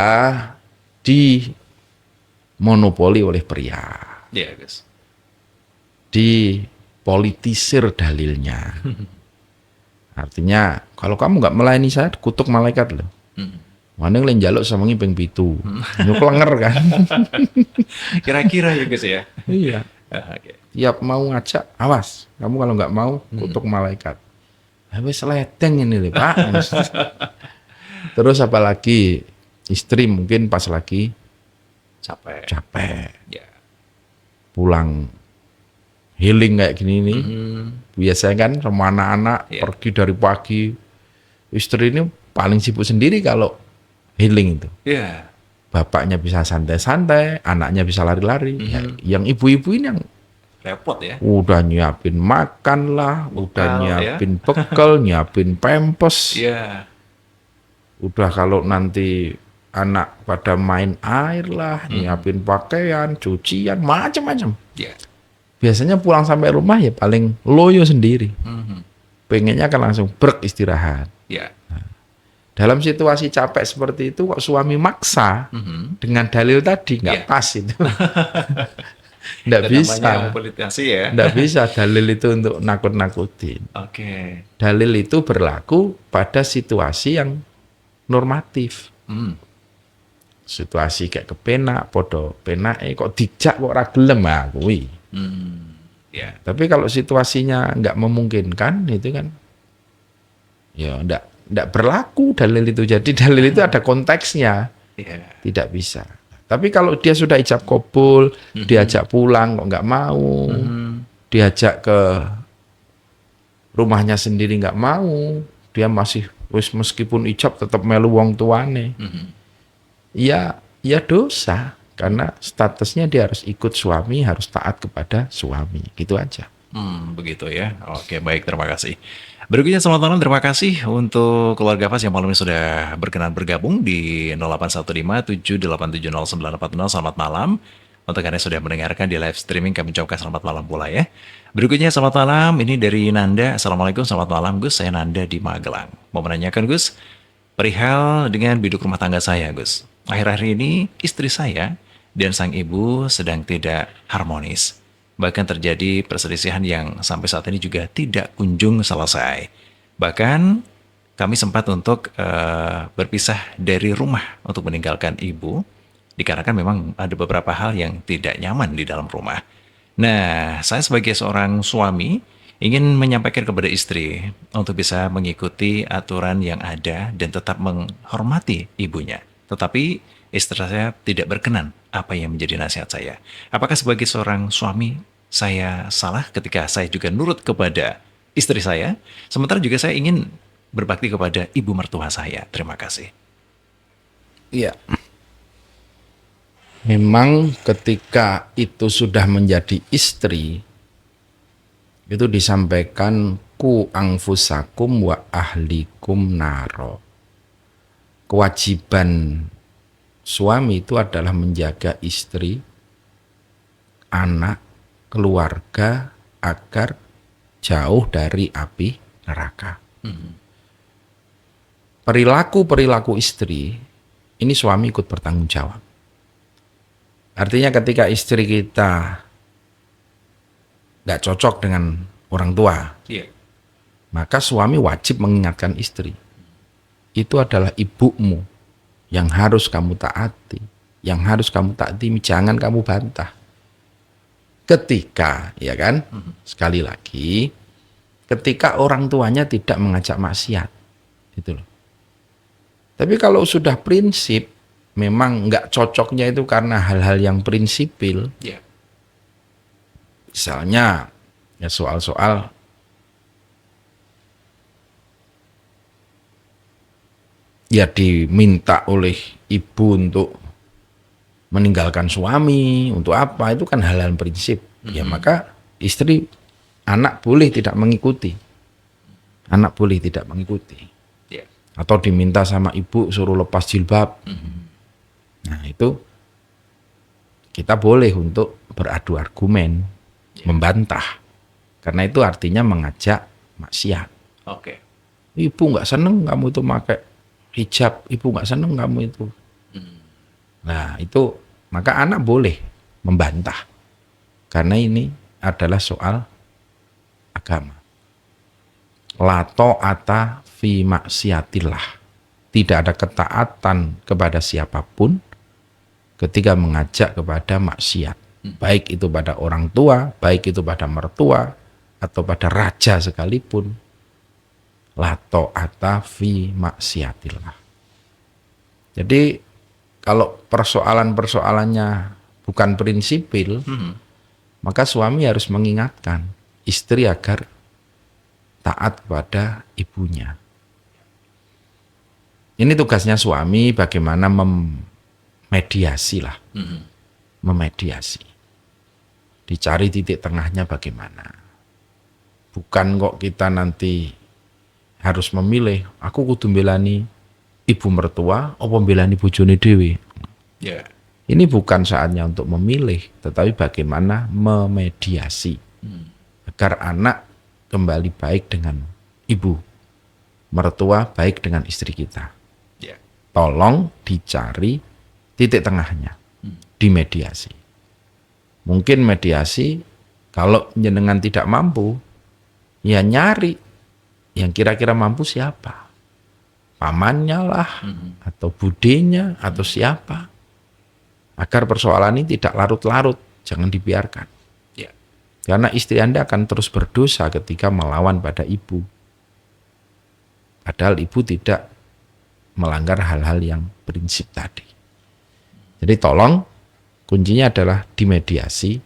dimonopoli oleh pria. Yeah, guys. Dipolitisir dalilnya. Artinya kalau kamu nggak melayani saya, kutuk malaikat loh. Mana yang njaluk sama ping 7. Nyuklenger kan. Kira-kira ya guys ya. Iya. Okay. Tiap mau ngajak, awas. Kamu kalau nggak mau, kutuk malaikat. Habis seleteng ini loh, Pak. Terus apalagi istri mungkin pas lagi capek. Yeah. Pulang healing kayak gini nih. Biasanya kan sama anak-anak pergi dari pagi. Istri ini paling sibuk sendiri kalau healing itu. Yeah. Bapaknya bisa santai-santai, anaknya bisa lari-lari. Ya, yang ibu-ibu ini yang repot ya. Udah nyiapin makan lah, udah nyiapin bekal, nyiapin pempes. Yeah. Udah kalau nanti anak pada main air lah, nyiapin pakaian, cucian, macam-macam. Yeah. Biasanya pulang sampai rumah ya paling loyo sendiri. Pengennya kan langsung istirahat. Yeah. Nah, dalam situasi capek seperti itu kok suami maksa dengan dalil tadi nggak pas itu. Nggak bisa. Ya. Nggak bisa dalil itu untuk nakut-nakutin. Oke. Dalil itu berlaku pada situasi yang normatif. Situasi kayak kepenak, podo penak, kok dijak kok ora gelem kuwi. Yeah. Tapi kalau situasinya nggak memungkinkan, itu kan, ya nggak berlaku dalil itu. Jadi dalil itu ada konteksnya, tidak bisa. Tapi kalau dia sudah ijab kabul, diajak pulang kok nggak mau, diajak ke rumahnya sendiri nggak mau, dia masih meskipun ijab tetap melu wong tuane, ya dosa. Karena statusnya dia harus ikut suami, harus taat kepada suami. Gitu aja. Begitu ya. Oke, baik. Terima kasih. Berikutnya selamat malam. Terima kasih untuk keluarga Fas yang malam ini sudah berkenan bergabung di 0815-7870940. Selamat malam. Untuk Anda yang sudah mendengarkan di live streaming, kami ucapkan selamat malam pula ya. Berikutnya selamat malam. Ini dari Nanda. Assalamualaikum. Selamat malam Gus. Saya Nanda di Magelang. Mau menanyakan Gus, perihal dengan biduk rumah tangga saya Gus. Akhir-akhir ini istri saya dan sang ibu sedang tidak harmonis. Bahkan terjadi perselisihan yang sampai saat ini juga tidak kunjung selesai. Bahkan kami sempat untuk berpisah dari rumah untuk meninggalkan ibu. Dikarenakan memang ada beberapa hal yang tidak nyaman di dalam rumah. Nah, saya sebagai seorang suami ingin menyampaikan kepada istri untuk bisa mengikuti aturan yang ada dan tetap menghormati ibunya. Tetapi istri saya tidak berkenan apa yang menjadi nasihat saya. Apakah sebagai seorang suami saya salah ketika saya juga nurut kepada istri saya, sementara juga saya ingin berbakti kepada ibu mertua saya? Terima kasih. Iya. Memang ketika itu sudah menjadi istri, itu disampaikan ku angfusakum wa ahlikum naro. Kewajiban suami itu adalah menjaga istri, anak, keluarga agar jauh dari api neraka. Perilaku-perilaku istri ini suami ikut bertanggung jawab. Artinya ketika istri kita nggak cocok dengan orang tua, maka suami wajib mengingatkan istri. Itu adalah ibumu yang harus kamu taati, yang harus kamu taati, jangan kamu bantah. Ketika, ya kan, sekali lagi, ketika orang tuanya tidak mengajak maksiat, itu loh. Tapi kalau sudah prinsip, memang nggak cocoknya itu karena hal-hal yang prinsipil. Misalnya, ya soal-soal ya diminta oleh ibu untuk meninggalkan suami untuk apa, itu kan hal-hal prinsip. Ya maka istri, anak boleh tidak mengikuti, atau diminta sama ibu suruh lepas jilbab. Nah itu kita boleh untuk beradu argumen, membantah, karena itu artinya mengajak maksiat. Ibu nggak seneng kamu itu pakai hijab, ibu nggak seneng kamu itu. Nah itu maka anak boleh membantah, karena ini adalah soal agama. La ta'ata fi maksiatillah. Tidak ada ketaatan kepada siapapun ketika mengajak kepada maksiat. Baik itu pada orang tua, baik itu pada mertua, atau pada raja sekalipun. La ta'ata fi maksiatillah. Jadi kalau persoalannya bukan prinsipil, maka suami harus mengingatkan istri agar taat kepada ibunya. Ini tugasnya suami, bagaimana memediasi lah. Memediasi. Dicari titik tengahnya bagaimana. Bukan kok kita nanti harus memilih, aku kudu belani ibu mertua, apa belani bojone dhewe. Ini bukan saatnya untuk memilih, tetapi bagaimana memediasi agar anak kembali baik dengan ibu, mertua baik dengan istri kita. Tolong dicari titik tengahnya, dimediasi. Mungkin mediasi, kalau jenengan tidak mampu, ya nyari yang kira-kira mampu siapa. Pamannya lah, atau budenya, atau siapa. Agar persoalan ini tidak larut-larut, jangan dibiarkan. Karena istri Anda akan terus berdosa ketika melawan pada ibu. Padahal ibu tidak melanggar hal-hal yang prinsip tadi. Jadi tolong, kuncinya adalah dimediasi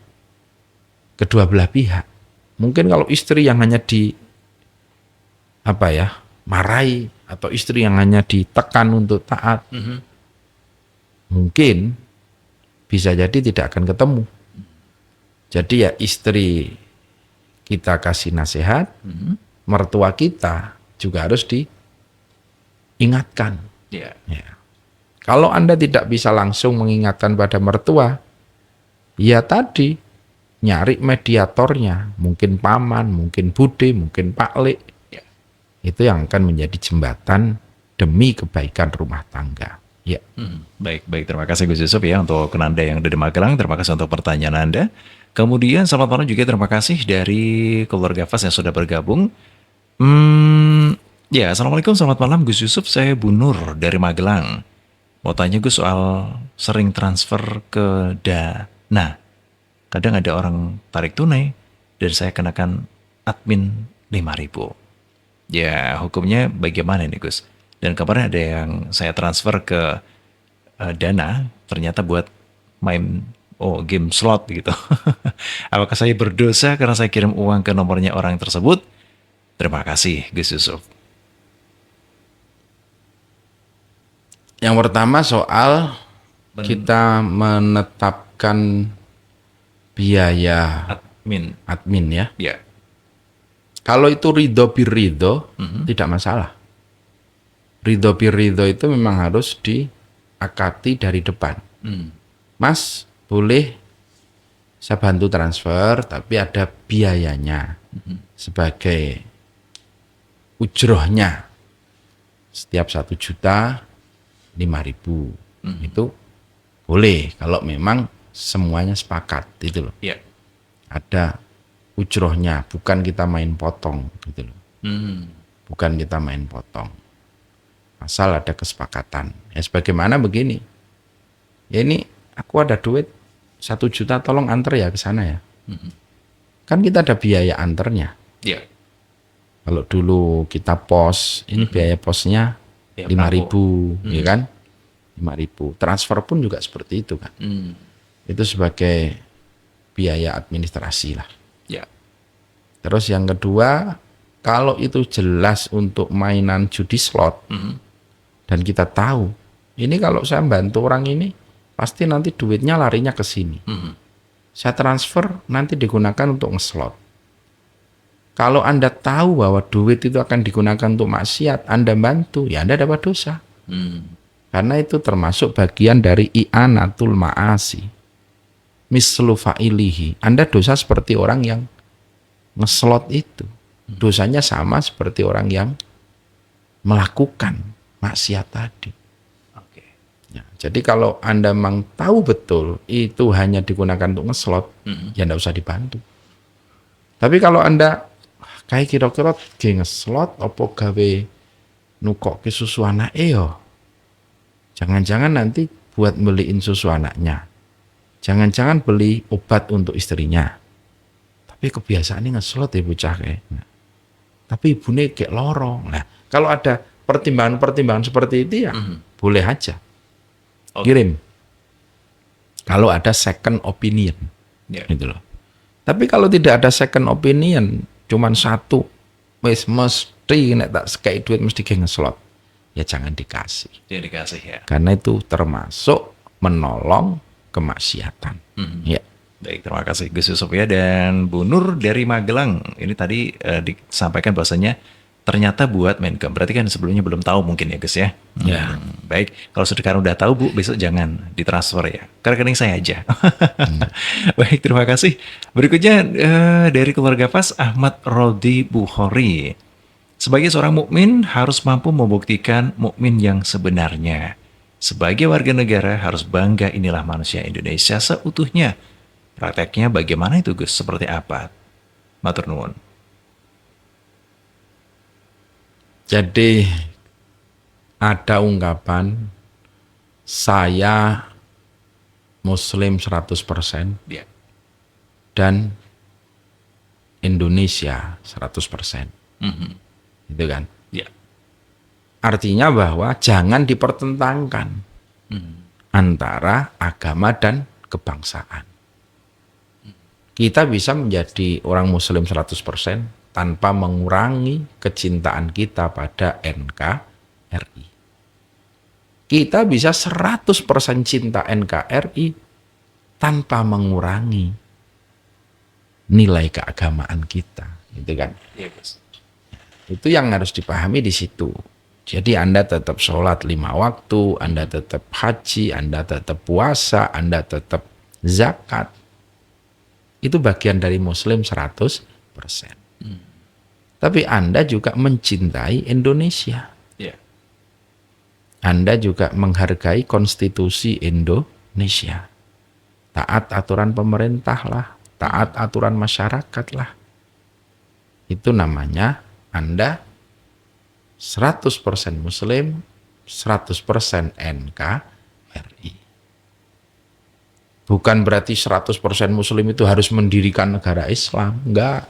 kedua belah pihak. Mungkin kalau istri yang hanya marahi, atau istri yang hanya ditekan untuk taat, mungkin bisa jadi tidak akan ketemu. Jadi ya istri kita kasih nasihat, mertua kita juga harus diingatkan. Ya. Kalau Anda tidak bisa langsung mengingatkan pada mertua, ya tadi nyari mediatornya, mungkin paman, mungkin bude, mungkin paklik. Itu yang akan menjadi jembatan demi kebaikan rumah tangga. Ya. Baik. Terima kasih Gus Yusuf ya untuk Anda yang ada di Magelang. Terima kasih untuk pertanyaan Anda. Kemudian selamat malam juga, terima kasih dari keluarga Fas yang sudah bergabung. Ya, Assalamualaikum, selamat malam Gus Yusuf. Saya Bu Nur dari Magelang. Mau tanya Gus soal sering transfer ke Dana. Kadang ada orang tarik tunai dan saya kenakan admin 5.000. Ya, hukumnya bagaimana nih Gus? Dan kemarin ada yang saya transfer ke Dana, ternyata buat main game slot gitu. Apakah saya berdosa karena saya kirim uang ke nomornya orang tersebut? Terima kasih Gus Yusuf. Yang pertama soal kita menetapkan biaya admin ya. Kalau itu ridho birridho, tidak masalah. Ridho birridho itu memang harus diakati dari depan. Mas, boleh saya bantu transfer, tapi ada biayanya sebagai ujrohnya. Setiap 1.500.000 itu boleh kalau memang semuanya sepakat gitu loh. Ada ujrohnya, bukan kita main potong gitu loh. Bukan kita main potong. Asal ada kesepakatan. Ya sebagaimana begini. Ya ini aku ada duit 1 juta, tolong antar ya ke sana ya. Kan kita ada biaya antarnya. Kalau dulu kita pos, ini biaya posnya 5.000, ya kan? 5.000. Transfer pun juga seperti itu kan. Itu sebagai biaya administrasi lah. Terus yang kedua, kalau itu jelas untuk mainan judi slot, dan kita tahu, ini kalau saya bantu orang ini, pasti nanti duitnya larinya ke sini. Saya transfer, nanti digunakan untuk ngeslot. Kalau Anda tahu bahwa duit itu akan digunakan untuk maksiat, Anda bantu, ya Anda dapat dosa. Karena itu termasuk bagian dari i'anatul ma'asi. Mislu fa'ilihi. Anda dosa seperti orang yang ngeslot itu. Dosanya sama seperti orang yang melakukan maksiat tadi. Ya, jadi kalau Anda memang tahu betul itu hanya digunakan untuk ngeslot, ya Anda usah dibantu. Tapi kalau Anda kayak kira-kira ngeslot opo gawe nukok ke susu anake yo. Jangan-jangan nanti buat beliin susu anaknya. Jangan-jangan beli obat untuk istrinya. Tapi kebiasaan ini ngeslot ya bocah kayak. Nah, tapi ibune kayak lorong. Nah, kalau ada pertimbangan-pertimbangan seperti itu ya boleh aja. Kirim. Kalau ada second opinion. Gitu loh. Tapi kalau tidak ada second opinion, cuman satu, mesti nek tak sekai duit mesti ngeslot. Ya jangan dikasih. Jangan dikasih ya. Karena itu termasuk menolong kemaksiatan. Ya. Baik, terima kasih Gus Yusuf ya. Dan Bu Nur dari Magelang, ini tadi disampaikan bahwasanya ternyata buat Menkem. Berarti kan sebelumnya belum tahu mungkin ya Gus ya. Ya. Baik, kalau sekarang udah tahu Bu, besok jangan ditransfer ya. Ke rekening saya aja. Baik, terima kasih. Berikutnya dari keluarga Fas, Ahmad Rodi Bukhari. Sebagai seorang mukmin harus mampu membuktikan mukmin yang sebenarnya. Sebagai warga negara harus bangga inilah manusia Indonesia seutuhnya. Prakteknya bagaimana itu Gus? Seperti apa? Matur nuwun. Jadi ada ungkapan saya Muslim 100% dan Indonesia 100%. Gitu kan? Ya. Artinya bahwa jangan dipertentangkan antara agama dan kebangsaan. Kita bisa menjadi orang Muslim 100% tanpa mengurangi kecintaan kita pada NKRI. Kita bisa 100% cinta NKRI tanpa mengurangi nilai keagamaan kita, gitu kan? Iya, Gus. Itu yang harus dipahami di situ. Jadi Anda tetap sholat 5 waktu, Anda tetap haji, Anda tetap puasa, Anda tetap zakat. Itu bagian dari Muslim 100%. Tapi Anda juga mencintai Indonesia. Yeah. Anda juga menghargai konstitusi Indonesia. Taat aturan pemerintah lah, taat aturan masyarakat lah. Itu namanya Anda 100% Muslim, 100% NKRI. Bukan berarti 100% Muslim itu harus mendirikan negara Islam. Enggak.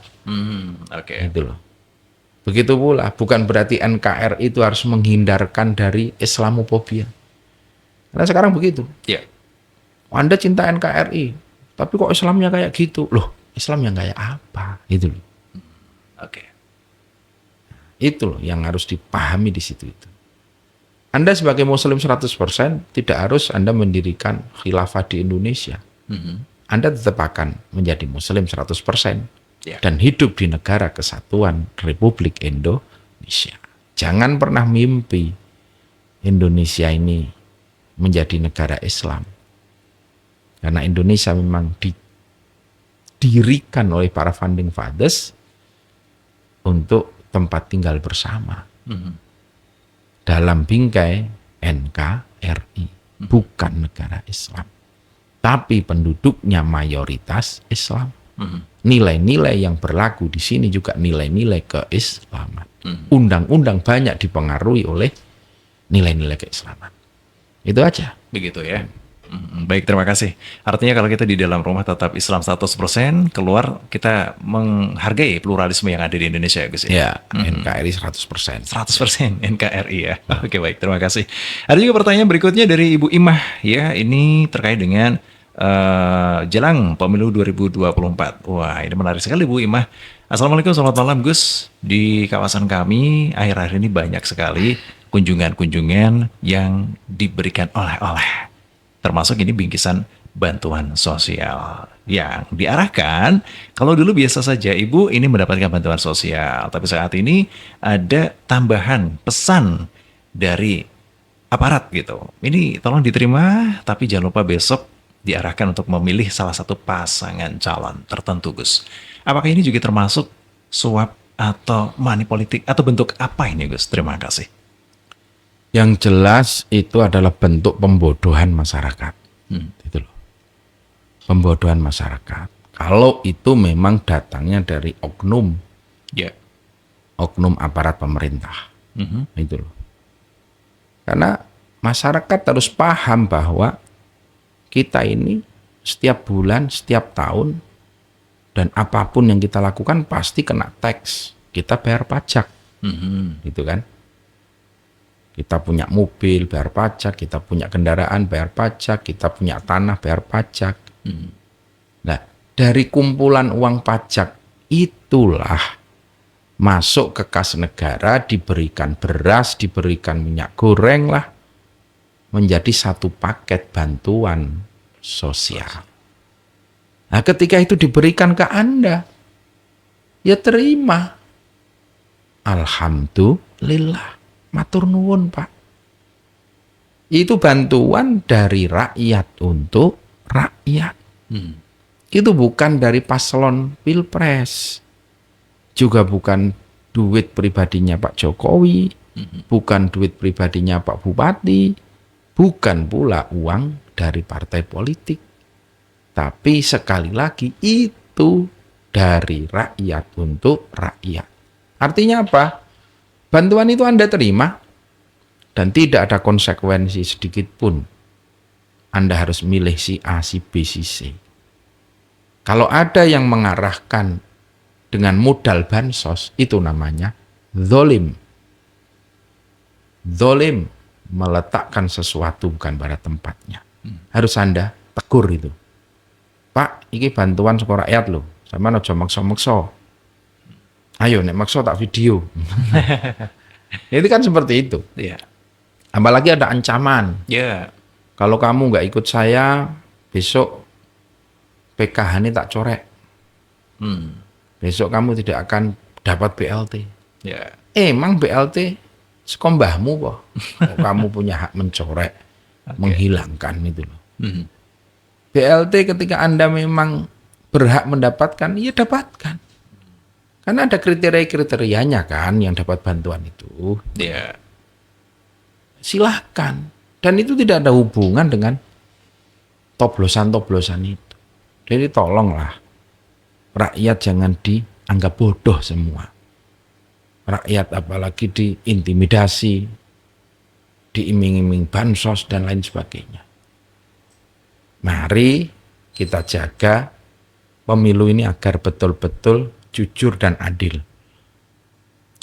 Gitu loh. Begitu pula, bukan berarti NKRI itu harus menghindarkan dari Islamofobia. Karena sekarang begitu. Yeah. Anda cinta NKRI, tapi kok Islamnya kayak gitu? Loh, Islam yang kayak apa? Itu loh. Itu loh yang harus dipahami di situ itu. Anda sebagai Muslim 100% tidak harus Anda mendirikan khilafah di Indonesia. Anda tetap akan menjadi Muslim 100% dan hidup di negara kesatuan Republik Indonesia. Jangan pernah mimpi Indonesia ini menjadi negara Islam. Karena Indonesia memang didirikan oleh para founding fathers untuk tempat tinggal bersama dalam bingkai NKRI, bukan negara Islam, tapi penduduknya mayoritas Islam. Nilai-nilai yang berlaku di sini juga nilai-nilai keislaman. Undang-undang banyak dipengaruhi oleh nilai-nilai keislaman. Itu aja. Begitu ya. Baik, terima kasih. Artinya kalau kita di dalam rumah tetap Islam 100%, keluar kita menghargai pluralisme yang ada di Indonesia ya Gus ya? Ya, NKRI 100%. 100% NKRI ya. Oke, baik, terima kasih. Ada juga pertanyaan berikutnya dari Ibu Imah ya, ini terkait dengan jelang pemilu 2024. Wah, ini menarik sekali Bu Imah. Assalamualaikum, selamat malam Gus. Di kawasan kami akhir-akhir ini banyak sekali kunjungan-kunjungan yang diberikan oleh-oleh. termasuk ini bingkisan bantuan sosial yang diarahkan. Kalau dulu biasa saja ibu ini mendapatkan bantuan sosial, tapi saat ini ada tambahan pesan dari aparat gitu. Ini tolong diterima, tapi jangan lupa besok diarahkan untuk memilih salah satu pasangan calon tertentu, Gus. Apakah ini juga termasuk suap atau money politik atau bentuk apa ini, Gus? Terima kasih. Yang jelas itu adalah bentuk pembodohan masyarakat. Itu loh. Pembodohan masyarakat. Kalau itu memang datangnya dari oknum, oknum aparat pemerintah. Itu loh. Karena masyarakat harus paham bahwa kita ini setiap bulan, setiap tahun, dan apapun yang kita lakukan pasti kena tax. Kita bayar pajak. Gitu kan. Kita punya mobil, bayar pajak. Kita punya kendaraan, bayar pajak. Kita punya tanah, bayar pajak. Nah, dari kumpulan uang pajak itulah masuk ke kas negara, diberikan beras, diberikan minyak goreng lah, menjadi satu paket bantuan sosial. Nah, ketika itu diberikan ke Anda, ya terima. Alhamdulillah. Matur nuwun, Pak. Itu bantuan dari rakyat untuk rakyat. Itu bukan dari paslon pilpres. Juga bukan duit pribadinya Pak Jokowi. Bukan duit pribadinya Pak Bupati. Bukan pula uang dari partai politik. Tapi sekali lagi itu dari rakyat untuk rakyat. Artinya apa? Bantuan itu Anda terima dan tidak ada konsekuensi sedikit pun. Anda harus milih si A, si B, si C. Kalau ada yang mengarahkan dengan modal bansos, itu namanya zolim. Zolim, meletakkan sesuatu bukan pada tempatnya. Harus Anda tegur itu. Pak, ini bantuan saka rakyat loh. Sama aja maksa-maksa. Ayo nek maksa tak video. Itu kan seperti itu. Apalagi ada ancaman. Kalau kamu nggak ikut saya, besok PKH ini tak corek. Besok kamu tidak akan dapat BLT. Emang BLT sekombahmu kok. Kamu punya hak mencorek, menghilangkan itu loh. BLT ketika Anda memang berhak mendapatkan, ya dapatkan. Karena ada kriteria-kriterianya kan yang dapat bantuan itu. Silahkan. Dan itu tidak ada hubungan dengan toblosan-toblosan itu. Jadi tolonglah, rakyat jangan dianggap bodoh semua. Rakyat apalagi diintimidasi, diiming-iming bansos dan lain sebagainya. Mari kita jaga pemilu ini agar betul-betul jujur dan adil.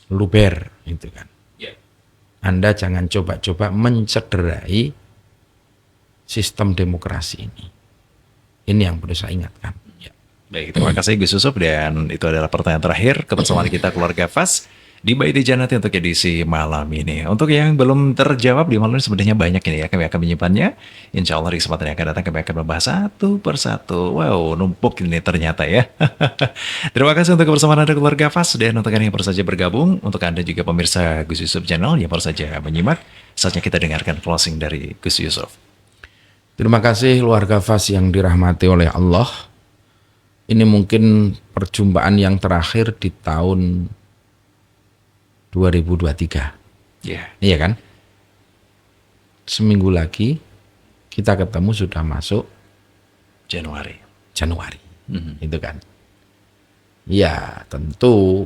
Luber, itu kan. Anda jangan coba-coba mencederai sistem demokrasi ini. Ini yang perlu saya ingatkan. Baik, terima kasih Gus Yusuf, dan itu adalah pertanyaan terakhir kebersamaan kita keluarga Fas di Baiti Janati untuk edisi malam ini. Untuk yang belum terjawab di malam ini sebenarnya banyak ini ya, kami akan menyimpannya. Insya Allah di kesempatan yang akan datang kami akan membahas satu persatu. Wow, numpuk ini ternyata ya. Terima kasih untuk kebersamaan Anda keluarga Fas, dan untuk Anda yang baru saja bergabung, untuk Anda juga pemirsa Gus Yusuf Channel yang baru saja menyimak, saatnya kita dengarkan closing dari Gus Yusuf. Terima kasih keluarga Fas yang dirahmati oleh Allah. Ini mungkin perjumpaan yang terakhir di tahun 2023. Iya kan? Seminggu lagi kita ketemu sudah masuk Januari. Itu kan. Ya, tentu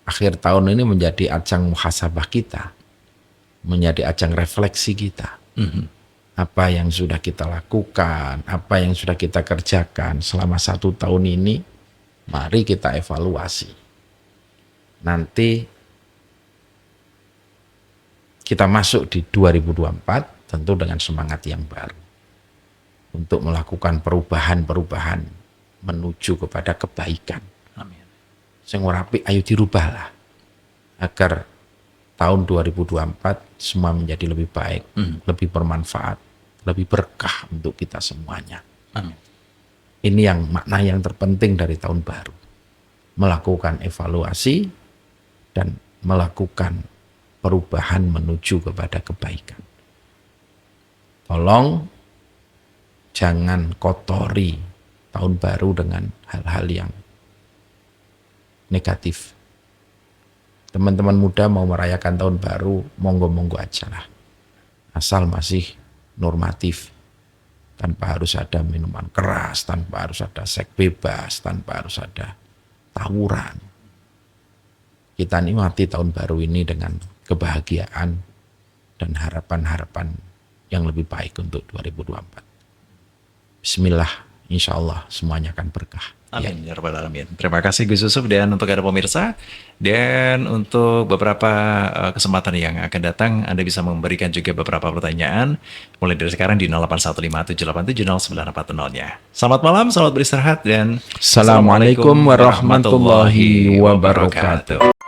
akhir tahun ini menjadi ajang muhasabah kita. Menjadi ajang refleksi kita. Apa yang sudah kita lakukan, apa yang sudah kita kerjakan selama 1 tahun ini, mari kita evaluasi. Nanti kita masuk di 2024 tentu dengan semangat yang baru untuk melakukan perubahan-perubahan menuju kepada kebaikan. Amin. Sing ora apik ayo dirubahlah agar tahun 2024 semua menjadi lebih baik, lebih bermanfaat, lebih berkah untuk kita semuanya. Amin. Ini yang makna yang terpenting dari tahun baru. Melakukan evaluasi dan melakukan perubahan menuju kepada kebaikan. Tolong jangan kotori tahun baru dengan hal-hal yang negatif. Teman-teman muda mau merayakan tahun baru, monggo-monggo aja lah. Asal masih normatif. Tanpa harus ada minuman keras, tanpa harus ada seks bebas, tanpa harus ada tawuran. Kita nikmati tahun baru ini dengan kebahagiaan dan harapan-harapan yang lebih baik untuk 2024. Bismillah, insya Allah semuanya akan berkah. Amin ya rabbal alamin. Terima kasih Gus Yusuf, dan untuk Anda pemirsa, dan untuk beberapa kesempatan yang akan datang Anda bisa memberikan juga beberapa pertanyaan mulai dari sekarang di 081578709440-nya. Selamat malam, selamat beristirahat, dan Assalamualaikum warahmatullahi wabarakatuh.